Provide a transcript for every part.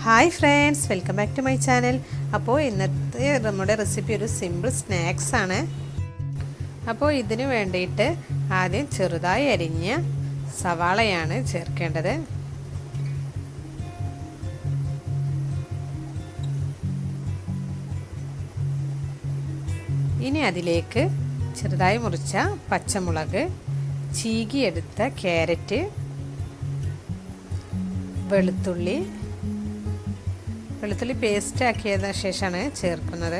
Hi friends, welcome back to my channel. അപ്പോൾ ഇന്നത്തെ നമ്മുടെ റെസിപ്പി ഒരു സിമ്പിൾ സ്നാക്സ് ആണ്. അപ്പോൾ ഇതിന് വേണ്ടിയിട്ട് ആദ്യം ചെറുതായി അരിഞ്ഞ സവാളയാണ് ചേർക്കേണ്ടത്. ഇനി അതിലേക്ക് ചെറുതായി മുറിച്ച പച്ചമുളക്, ചീകിയെടുത്ത ക്യാരറ്റ്, വെളുത്തുള്ളി പേസ്റ്റ് ആക്കിയതിന് ശേഷമാണ് ചേർക്കുന്നത്.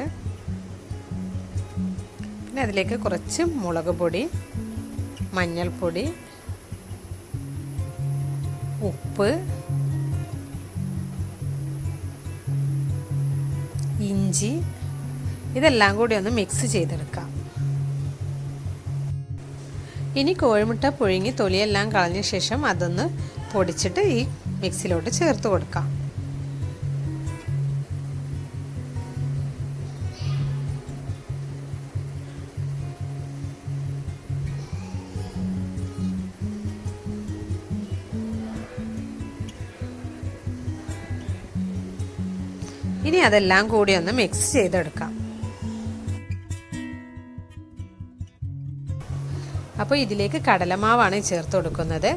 പിന്നെ അതിലേക്ക് കുറച്ച് മുളക് പൊടി, മഞ്ഞൾപ്പൊടി, ഉപ്പ്, ഇഞ്ചി, ഇതെല്ലാം കൂടി ഒന്ന് മിക്സ് ചെയ്തെടുക്കാം. ഇനി കോഴിമുട്ട പുഴുങ്ങി തൊലിയെല്ലാം കളഞ്ഞ ശേഷം അതൊന്ന് പൊടിച്ചിട്ട് ഈ മിക്സിയിലോട്ട് ചേർത്ത് കൊടുക്കാം. ഇനി അതെല്ലാം കൂടി ഒന്ന് മിക്സ് ചെയ്തെടുക്കാം. അപ്പോൾ ഇതിലേക്ക് കടലമാവാണ് ചേർത്ത് കൊടുക്കുന്നത്.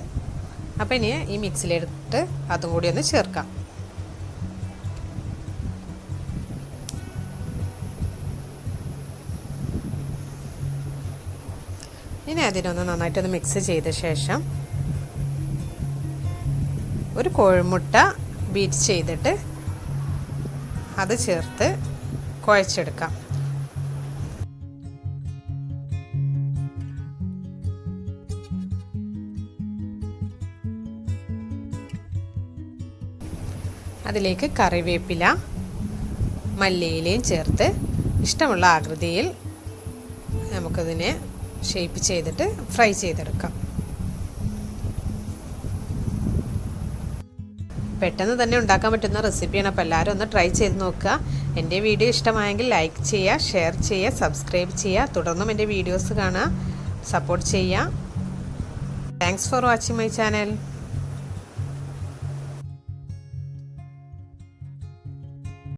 അപ്പോൾ ഇനി ഈ മിക്സിയിലെടുത്ത് അതും കൂടി ഒന്ന് ചേർക്കാം. ഇനി അതിനൊന്ന് നന്നായിട്ടൊന്ന് മിക്സ് ചെയ്ത ശേഷം ഒരു കോഴിമുട്ട ബീറ്റ് ചെയ്തിട്ട് അത് ചേർത്ത് കുഴച്ചെടുക്കാം. അതിലേക്ക് കറിവേപ്പില, മല്ലിയിലയും ചേർത്ത് ഇഷ്ടമുള്ള ആകൃതിയിൽ നമുക്കതിനെ ഷേപ്പ് ചെയ്തിട്ട് ഫ്രൈ ചെയ്തെടുക്കാം. പെട്ടെന്ന് തന്നെ ഉണ്ടാക്കാൻ പറ്റുന്ന റെസിപ്പിയാണ്. അപ്പോൾ എല്ലാവരും ഒന്ന് ട്രൈ ചെയ്ത് നോക്കുക. എൻ്റെ വീഡിയോ ഇഷ്ടമായെങ്കിൽ ലൈക്ക് ചെയ്യുക, ഷെയർ ചെയ്യുക, സബ്സ്ക്രൈബ് ചെയ്യുക. തുടർന്നും എൻ്റെ വീഡിയോസ് കാണുക, സപ്പോർട്ട് ചെയ്യുക. Thanks for watching my channel.